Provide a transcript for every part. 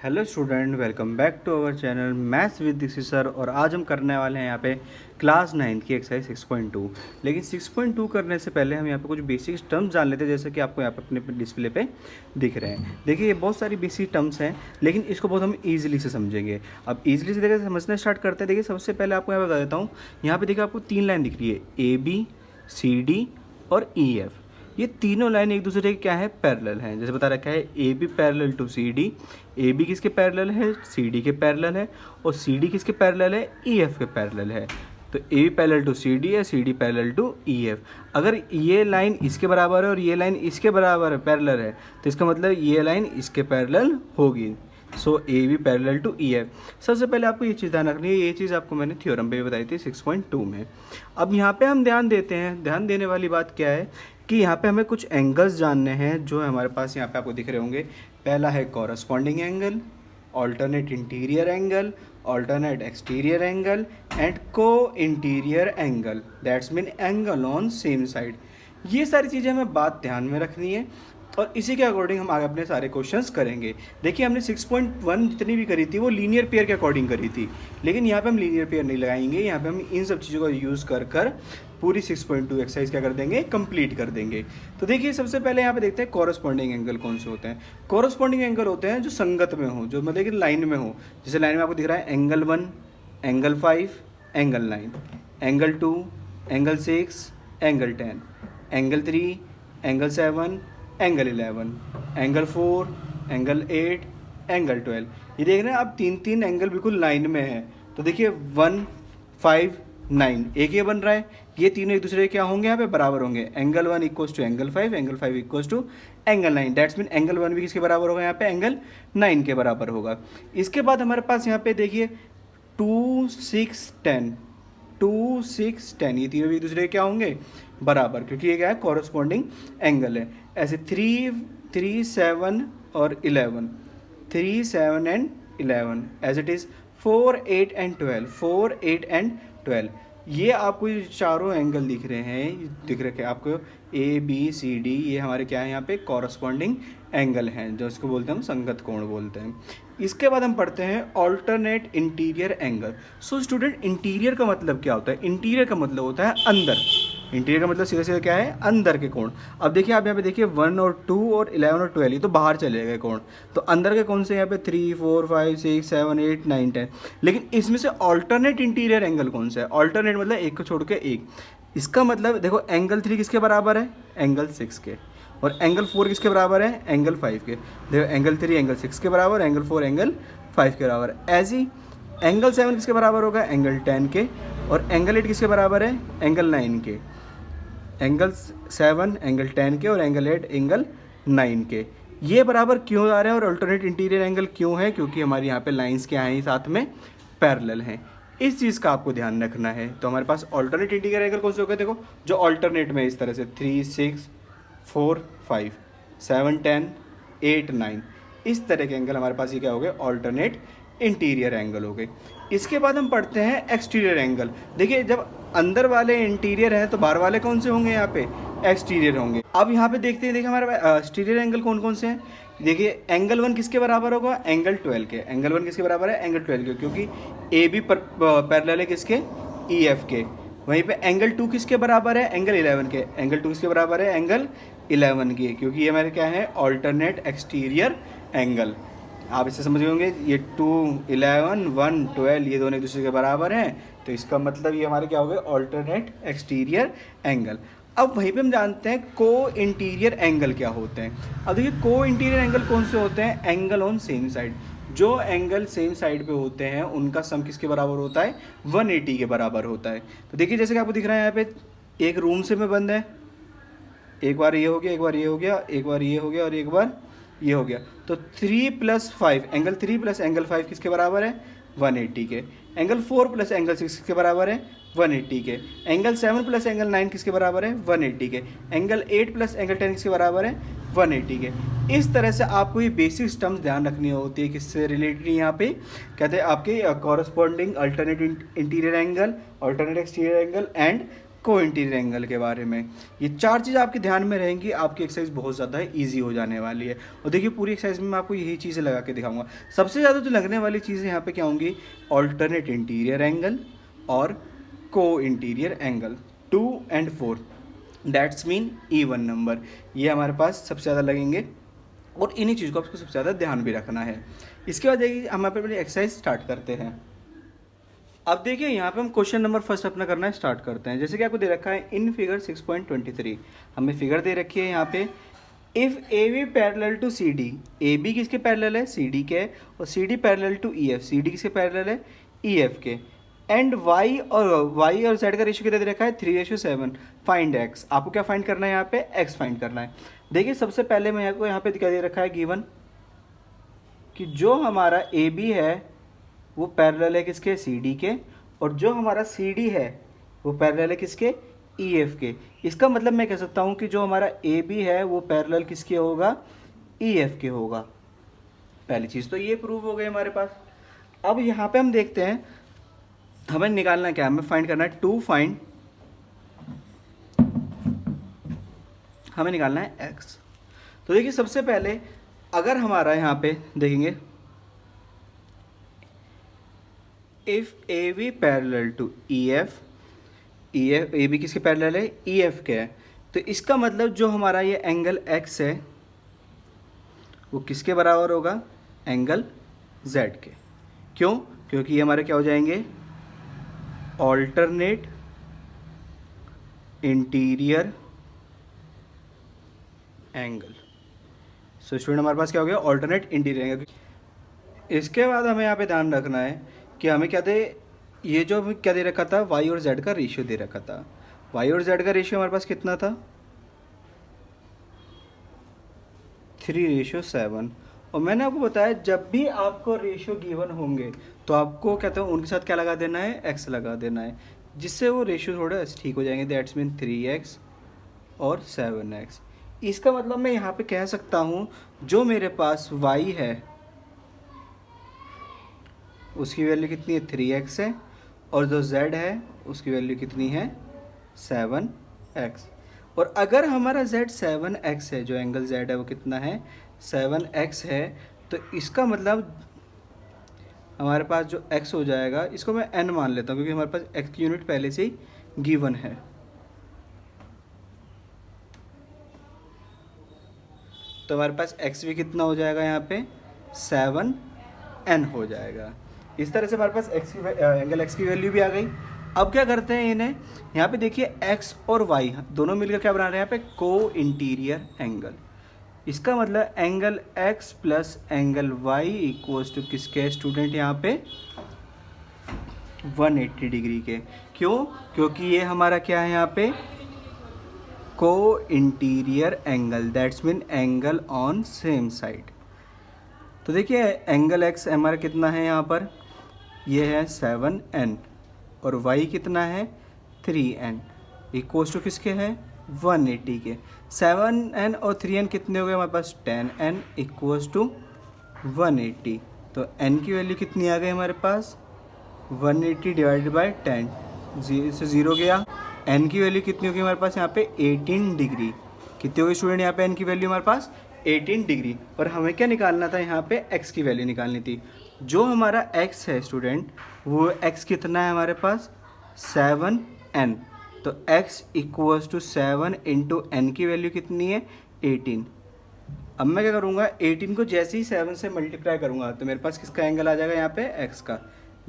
Hello student, welcome back to our channel maths with Dikshit sir. और आज हम करने वाले हैं यहाँ पे क्लास 9 की एक्सरसाइज 6.2। लेकिन 6.2 करने से पहले हम यहाँ पे कुछ बेसिक टर्म्स जान लेते हैं, जैसे कि आपको यहाँ पे अपने डिस्प्ले पे दिख रहे हैं। देखिए, ये बहुत सारी बेसिक टर्म्स हैं, लेकिन इसको बहुत हम ईजिली से समझेंगे। अब ईजिली से देखिए समझना स्टार्ट करते हैं। देखिए, सबसे पहले आपको यहाँ पे बता देता हूँ। यहाँ पे देखिए आपको 3 लाइन दिख रही है, ABCD और EF। ये तीनों लाइन एक दूसरे के क्या है, पैरेलल हैं। जैसे बता रखा है AB parallel to CD, AB किसके पैरेलल है, CD के पैरेलल है, और CD किसके पैरेलल है, EF के पैरेलल है। तो AB पैरेलल टू CD है, CD पैरेलल टू EF। अगर ये लाइन इसके बराबर है और ये लाइन इसके बराबर है, पैरेलल है, तो इसका मतलब ये लाइन इसके पैरेलल होगी। सो AB पैरेलल टू EF। सबसे पहले आपको ये चीज़ ध्यान रखनी है, ये चीज़ आपको मैंने थ्योरम पे बताई थी 6.2 में। अब यहाँ पे हम ध्यान देते हैं, ध्यान देने वाली बात क्या है कि यहाँ पे हमें कुछ एंगल्स जानने हैं जो हमारे पास यहाँ पे आपको दिख रहे होंगे। पहला है corresponding angle, alternate interior angle, alternate exterior angle and co-interior angle, that's mean angle on same side. ये सारी चीज़ें हमें बात ध्यान में रखनी है और इसी के अकॉर्डिंग हम आगे अपने सारे क्वेश्चंस करेंगे। देखिए, हमने 6.1 जितनी भी करी थी वो लीनियर पेयर के अकॉर्डिंग करी थी, लेकिन यहाँ पे हम लीनियर पेयर नहीं लगाएंगे। यहाँ पे हम इन सब चीज़ों का यूज़ कर कर पूरी 6.2 एक्सरसाइज क्या कर देंगे, कंप्लीट कर देंगे। तो देखिए, सबसे पहले यहाँ पे देखते हैं कॉरस्पॉन्डिंग एंगल कौन से होते हैं। कॉरस्पॉन्डिंग एंगल होते हैं जो संगत में हो, जो मतलब कि लाइन में हो। जैसे लाइन में आपको दिख रहा है angle 1, angle 5, angle 9, angle 2, angle 6, angle 10, angle 3, angle 7, angle 11, angle 4, angle 8, angle 12। ये देख रहे हैं आप, तीन तीन एंगल बिल्कुल लाइन में है। तो देखिए 1, 5, 9 एक ये बन रहा है। ये तीनों एक दूसरे के क्या होंगे, यहाँ पे बराबर होंगे। Angle 1 equals to angle 5, angle 5 equals to angle 9। That's mean angle 1 भी किसके बराबर होगा, यहाँ पे एंगल 9 के बराबर होगा। इसके बाद हमारे पास यहाँ पे देखिए 2, 6, 10, 2, 6, 10 ये तीनों भी एक दूसरे के क्या होंगे, बराबर, क्योंकि ये क्या है, कॉरस्पॉन्डिंग एंगल है। ऐसे 3, 3, 7 और 11, 3, 7 and 11 as it is 4, 8 and 12, 4, 8 and 12। ये आपको ये चारों एंगल दिख रहे हैं, दिख रखे आपको ABCD, ये हमारे क्या है, यहाँ पे कॉरस्पॉन्डिंग एंगल हैं, जो इसको बोलते हैं हम संगत कोण बोलते हैं। इसके बाद हम पढ़ते हैं alternate interior angle. So student, interior का मतलब क्या होता है? इंटीरियर का मतलब होता है अंदर। इंटीरियर का मतलब सीधा सीधा क्या है, अंदर के कोण। अब देखिए, आप यहाँ पे देखिए 1 और 2 और 11 और 12 ये तो बाहर चले गए कोण। तो अंदर के कौन से, यहाँ पे 3, 4, 5, 6, 7, 8, 9, 10। लेकिन इसमें से ऑल्टरनेट इंटीरियर एंगल कौन सा है? ऑल्टरनेट मतलब एक को छोड़ के एक। इसका मतलब देखो, एंगल 3 किसके बराबर है, एंगल 6 के। और एंगल 4 किसके बराबर है, एंगल 5 के। देखो, एंगल 3 एंगल 6 के बराबर, एंगल 4 एंगल 5 के बराबर। ऐसी एंगल 7 किसके बराबर होगा, एंगल 10 के। और एंगल 8 किसके बराबर है, एंगल 9 के। एंगल 7 एंगल 10 के और एंगल 8 एंगल 9 के। ये बराबर क्यों आ रहे हैं और अल्टरनेट इंटीरियर एंगल क्यों है? क्योंकि हमारे यहाँ पे लाइंस क्या हैं, साथ में पैरेलल हैं। इस चीज़ का आपको ध्यान रखना है। तो हमारे पास अल्टरनेट इंटीरियर एंगल कौन से हो गए, देखो जो अल्टरनेट में इस तरह से 3, 6, 4, 5, 7, 10, 8, 9 इस तरह के एंगल हमारे पास ये क्या हो गए, अल्टरनेट इंटीरियर एंगल हो गए। इसके बाद हम पढ़ते हैं एक्सटीरियर एंगल। देखिए, जब अंदर वाले इंटीरियर हैं तो बाहर वाले कौन से होंगे, यहाँ पे एक्सटीरियर होंगे। अब यहाँ पे देखते हैं, देखिए हमारे एक्सटीरियर एंगल कौन कौन से हैं। देखिए, एंगल 1 किसके बराबर होगा, एंगल 12 के। एंगल 1 किसके बराबर है, एंगल 12 के, क्योंकि AB पैरेलल है किसके, EF के। वहीं पे एंगल 2 किसके बराबर है, एंगल 11 के। एंगल 2 किसके बराबर है, एंगल 11 के, क्योंकि ये हमारे क्या है, ऑल्टरनेट एक्सटीरियर एंगल। आप इससे समझ गए होंगे, ये 2, 11, 1, 12 ये दोनों एक दूसरे के बराबर हैं, तो इसका मतलब ये हमारे क्या हो गए, ऑल्टरनेट एक्सटीरियर एंगल। अब वहीं पे हम जानते हैं को इंटीरियर एंगल क्या होते हैं। अब देखिए, को इंटीरियर एंगल कौन से होते हैं, एंगल ऑन सेम साइड। जो एंगल सेम साइड पे होते हैं उनका सम किसके बराबर होता है, 180 के बराबर होता है। तो देखिए, जैसे कि आपको दिख रहा है यहाँ पे एक रूम से में बंद है, एक बार ये हो गया, एक बार ये हो गया, एक बार ये हो गया और एक बार ये हो गया। तो 3 + 5 एंगल 3 + एंगल 5 किसके बराबर है, 180 के। एंगल 4 + एंगल 6 किसके बराबर है, 180 के। एंगल 7 + एंगल 9 किसके बराबर है, 180 के। एंगल 8 + एंगल 10 किसके बराबर है, 180 के। इस तरह से आपको ये बेसिक टर्म्स ध्यान रखनी होती है। किससे रिलेटेड, यहाँ पे कहते हैं आपके corresponding alternate interior angle, alternate exterior angle and co-interior angle के बारे में। ये 4 चीज़ आपके ध्यान में रहेंगी, आपकी एक्सरसाइज बहुत ज़्यादा ईजी हो जाने वाली है। और देखिए पूरी एक्सरसाइज में मैं आपको यही चीज़ें लगा के दिखाऊंगा। सबसे ज़्यादा जो लगने वाली चीज़ें यहाँ पे क्या होंगी, ऑल्टरनेट इंटीरियर एंगल और को interior angle 2 and 4, that's mean even number. ये हमारे पास सबसे ज़्यादा लगेंगे और इन्हीं चीज़ को आपको सबसे ज़्यादा ध्यान भी रखना है। इसके बाद देखिए हम अपनी एक्सरसाइज स्टार्ट करते हैं। अब देखिए यहाँ पे हम क्वेश्चन नंबर फर्स्ट अपना करना स्टार्ट करते हैं। जैसे कि आपको दे रखा है इन फिगर 6.23, हमें फिगर दे रखी है यहाँ पे, if A B parallel to C D, A B किसके पैरेलल है, सी डी के, और C D parallel to E F, C D किसके पैरेलल है, ई एफ के, एंड वाई और जेड का रेशियो कितना दे रखा है 3:7, फाइंड एक्स। आपको क्या फाइंड करना है यहाँ पे, एक्स फाइंड करना है। देखिए सबसे पहले मैं आपको यहाँ पे दिखा दे रखा है गिवन कि जो हमारा ए बी है वो पैरेलल है किसके, सी डी के, और जो हमारा सी डी है वो पैरेलल है किसके, ई एफ के। इसका मतलब मैं कह सकता हूँ कि जो हमारा ए बी है वो पैरेलल किसके होगा, ई एफ के होगा। पहली चीज़ तो ये प्रूव हो गई हमारे पास। अब यहाँ पे हम देखते हैं हमें निकालना क्या है, हमें फाइंड करना है टू फाइंड, हमें निकालना है एक्स। तो देखिए सबसे पहले अगर हमारा यहाँ पे देखेंगे if A B parallel to E F, A B किसके पैरेलल है, ई एफ के है, तो इसका मतलब जो हमारा ये एंगल एक्स है वो किसके बराबर होगा, एंगल जेड के। क्यों, क्योंकि ये हमारे क्या हो जाएंगे, alternate interior angle. So student हमारे पास क्या हो गया, ऑल्टरनेट इंटीरियर एंगल। इसके बाद हमें यहाँ पे ध्यान रखना है कि हमें क्या दे, ये जो हमें क्या दे रखा था, वाई और जेड का रेशियो दे रखा था। वाई और जेड का रेशियो हमारे पास कितना था, 3:7। और मैंने आपको बताया जब भी आपको रेशियो गिवन होंगे तो आपको कहते हैं उनके साथ क्या लगा देना है, एक्स लगा देना है, जिससे वो रेशियो थोड़ा ठीक हो जाएंगे। दैट्स मीन 3x और 7x। इसका मतलब मैं यहाँ पे कह सकता हूँ जो मेरे पास y है उसकी वैल्यू कितनी है, 3x है, और जो z है उसकी वैल्यू कितनी है, 7x। और अगर हमारा z 7x है, जो एंगल z है वो कितना है, 7x है, तो इसका मतलब हमारे पास जो x हो जाएगा, इसको मैं n मान लेता हूँ क्योंकि हमारे पास x की यूनिट पहले से ही गिवन है। तो हमारे पास x भी कितना हो जाएगा, यहाँ पे 7n हो जाएगा। इस तरह से हमारे पास एंगल x की वैल्यू भी आ गई। अब क्या करते हैं इन्हें, यहाँ पे देखिए x और y दोनों मिलकर क्या बना रहे हैं यहाँ पे, को इंटीरियर एंगल। इसका मतलब angle x plus angle y equals to किसके स्टूडेंट, यहाँ पे 180 डिग्री के। क्यों, क्योंकि ये हमारा क्या है यहाँ पे, को interior angle, that's mean angle on same side. तो देखिए एंगल x हमारा कितना है यहाँ पर, ये है 7n, और y कितना है 3n, इक्वल्स टू किसके है, 180 के। 7n और 3n कितने हो गए हमारे पास, 10n इक्वल्स टू 180। तो n की वैल्यू कितनी आ गई हमारे पास, 180 डिवाइडेड बाई 10, से 0 गया। n की वैल्यू कितनी होगी हमारे पास यहाँ पे, 18 डिग्री। कितनी होगी स्टूडेंट यहाँ पे n की वैल्यू हमारे पास, 18 डिग्री। और हमें क्या निकालना था, यहाँ पे x की वैल्यू निकालनी थी। जो हमारा x है स्टूडेंट, वो x कितना है हमारे पास, 7n। तो x equals to 7 into n की वैल्यू कितनी है, 18। अब मैं क्या करूँगा, 18 को जैसे ही 7 से मल्टीप्लाई करूँगा तो मेरे पास किसका एंगल आ जाएगा यहाँ पे, x का,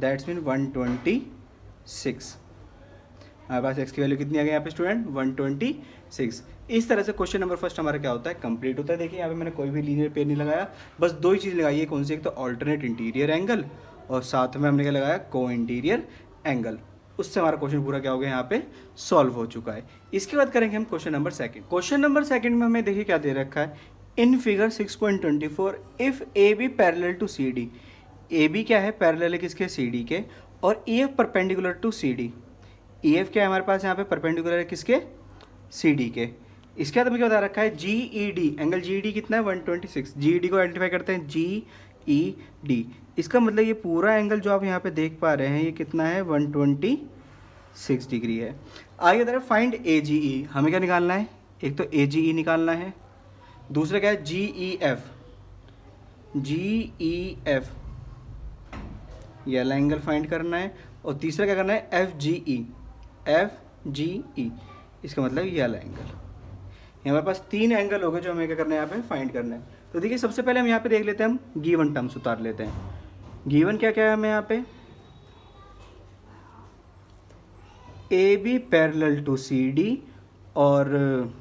दैट्स मीन 126। हमारे पास x की वैल्यू कितनी आ गई यहाँ पे स्टूडेंट, 126। इस तरह से क्वेश्चन नंबर फर्स्ट हमारा क्या होता है, कंप्लीट होता है। देखिए यहाँ पे मैंने कोई भी लीनियर पेयर नहीं लगाया, बस दो ही चीज़ लगाई है। कौन सी, एक तो ऑल्टरनेट इंटीरियर एंगल और साथ में हमने क्या लगाया, को इंटीरियर एंगल। उससे हमारा क्वेश्चन पूरा क्या हो गया, यहाँ पे सॉल्व हो चुका है। इसके बाद करेंगे हम question number second. Question number second में हमें देखिए क्या दे रखा है, in figure 6.24 if A B parallel to C D. A B क्या है, पैरेलल है किसके, सी डी के, और E F perpendicular to C D. E F क्या है हमारे पास यहाँ पे, परपेंडिकुलर है किसके, सी डी के। इसके बाद हमें क्या बता रखा है, G E D, angle G E D कितना है, 126। जी ई डी को आइडेंटिफाई करते हैं, जी ई डी। इसका मतलब ये पूरा एंगल जो आप यहाँ पे देख पा रहे हैं ये कितना है, 126 6 डिग्री है। आगे तरफ फाइंड ए जी ई, हमें क्या निकालना है, एक तो ए जी ई निकालना है, दूसरा क्या है G E F, G E F ये वाला एंगल फाइंड करना है, और तीसरा क्या करना है F G E, F G ई इसका मतलब ये वाला एंगल। हमारे पास 3 एंगल हो गए जो हमें क्या करना है यहाँ पे फाइंड करना है। तो देखिए सबसे पहले हम यहाँ पे देख लेते हैं, हम गिवन टर्म्स उतार लेते हैं। गिवन क्या क्या है हमें यहाँ पे, A B parallel to C D और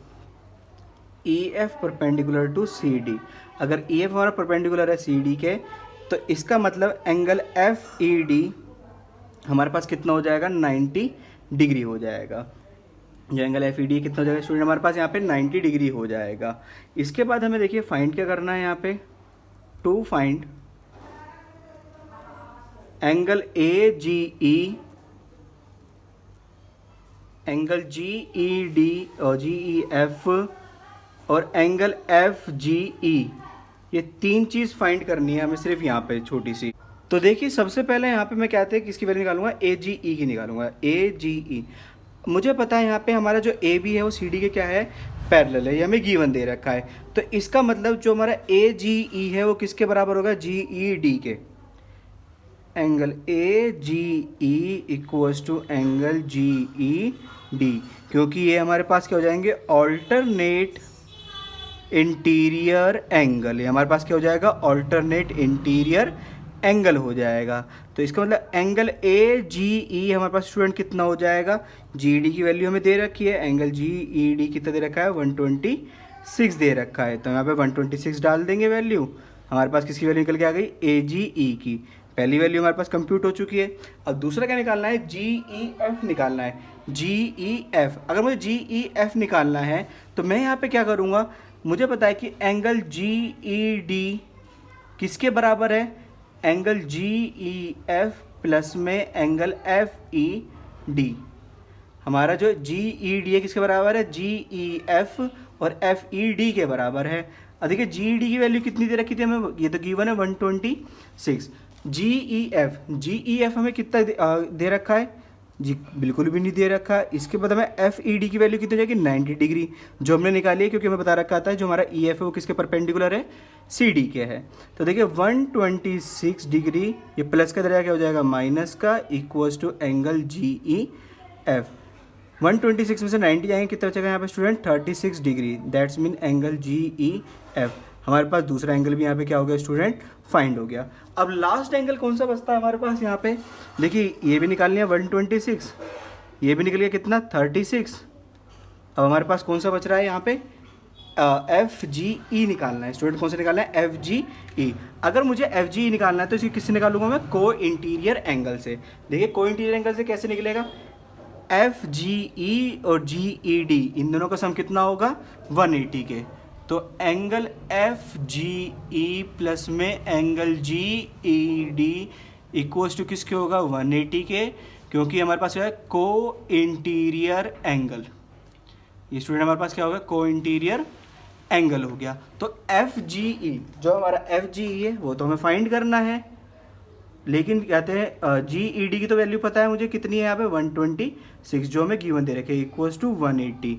E F perpendicular to C D. अगर ई एफ हमारा परपेंडिकुलर है सी डी के, तो इसका मतलब एंगल एफ ई डी हमारे पास कितना हो जाएगा, 90 डिग्री हो जाएगा। जो एंगल एफ ई डी कितना हो जाएगा स्टूडेंट, हमारे पास यहाँ पे 90 डिग्री हो जाएगा। इसके बाद हमें देखिए फाइंड क्या करना है यहाँ पे, to find angle A G E, angle G E D और जी ई एफ और एंगल एफ जी ई, ये 3 चीज़ फाइंड करनी है हमें सिर्फ यहाँ पे छोटी सी। तो देखिए सबसे पहले यहाँ पे मैं कहते हैं किसकी वैल्यू निकालूंगा, ए जी ई की निकालूंगा। ए जी ई मुझे पता है यहाँ पे हमारा जो ए बी है वो सी डी के क्या है, पैरेलल है, ये हमें गिवन दे रखा है। तो इसका मतलब जो हमारा ए जी ई है वो किसके बराबर होगा, जी ई डी के। Angle A G E equals to angle G E D, क्योंकि ये हमारे पास क्या हो जाएंगे, ऑल्टरनेट इंटीरियर एंगल। ये हमारे पास क्या हो जाएगा, ऑल्टरनेट इंटीरियर एंगल हो जाएगा। तो इसका मतलब एंगल ए जी ई हमारे पास स्टूडेंट कितना हो जाएगा, जी डी की वैल्यू हमें दे रखी है, एंगल जी ई डी कितना दे रखा है, 126 दे रखा है। तो यहाँ पे 126 डाल देंगे वैल्यू, हमारे पास किसकी वैल्यू निकल के आ गई, ए जी ई की। पहली वैल्यू हमारे पास कंप्यूट हो चुकी है। अब दूसरा क्या निकालना है, जी ई एफ निकालना है, जी ई एफ। अगर मुझे जी ई एफ निकालना है तो मैं यहाँ पे क्या करूँगा, मुझे पता है कि एंगल जी ई डी किसके बराबर है, angle G E F plus में एंगल एफ ई डी। हमारा जो जी ई डी है किसके बराबर है, जी ई एफ और एफ ई डी के बराबर है। अब देखिए जी ई डी की वैल्यू कितनी दे रखी थी हमें, ये तो गिवन है 126। जी ई एफ हमें कितना दे रखा है, जी बिल्कुल भी नहीं दे रखा है। इसके बाद हमें एफ ई डी की वैल्यू कितनी हो जाएगी, 90 डिग्री, जो हमने निकाली है क्योंकि हमें बता रखा था जो हमारा ई एफ है वो किसके परपेंडिकुलर है, सी डी के है। तो देखिए 126 डिग्री, ये प्लस का दरिया क्या हो जाएगा, माइनस का, equals to angle G E F. 126 में से 90 जाएंगे, कितना बचेगा यहाँ पे student, 36 degree, that's mean angle G E F. हमारे पास दूसरा एंगल भी यहाँ पे क्या हो गया स्टूडेंट, फाइंड हो गया। अब लास्ट एंगल कौन सा बचता है हमारे पास यहाँ पे, देखिए ये भी निकाल लिया 126, ये भी निकल गया कितना, 36। अब हमारे पास कौन सा बच रहा है यहाँ पे, एफ जी ई निकालना है स्टूडेंट। कौन सा निकालना है, एफ जी ई। अगर मुझे एफ जी ई निकालना है तो इसे किससे निकालूंगा मैं, को इंटीरियर एंगल से। देखिए को इंटीरियर एंगल से कैसे निकलेगा, एफ जी ई और जी ई डी इन दोनों का सम कितना होगा, 180 के। तो angle F G E plus में angle G E D equals to किसके होगा, 180 के, क्योंकि हमारे पास है को इंटीरियर एंगल। ये स्टूडेंट हमारे पास क्या होगा, को इंटीरियर एंगल हो गया। तो एफ जी ई, जो हमारा एफ जी ई है वो तो हमें फाइंड करना है, लेकिन कहते हैं जी ई डी की तो वैल्यू पता है मुझे कितनी है यहाँ पे, 126, जो हमें गिवन दे रखे, equals to 180।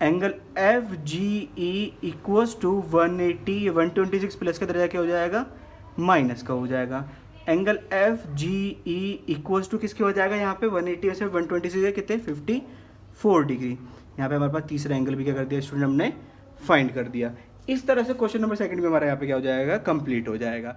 Angle F G E equals to 180, 126 plus का दर्जा क्या हो जाएगा, माइनस का हो जाएगा। Angle F G E equals to किसके हो जाएगा, यहाँ पे 180 में से 126 कितने, 54 डिग्री। यहाँ पे हमारे पास तीसरा एंगल भी क्या कर दिया स्टूडेंट, हमने फाइंड कर दिया। इस तरह से क्वेश्चन नंबर सेकंड में हमारा यहाँ पे क्या हो जाएगा, कंप्लीट हो जाएगा।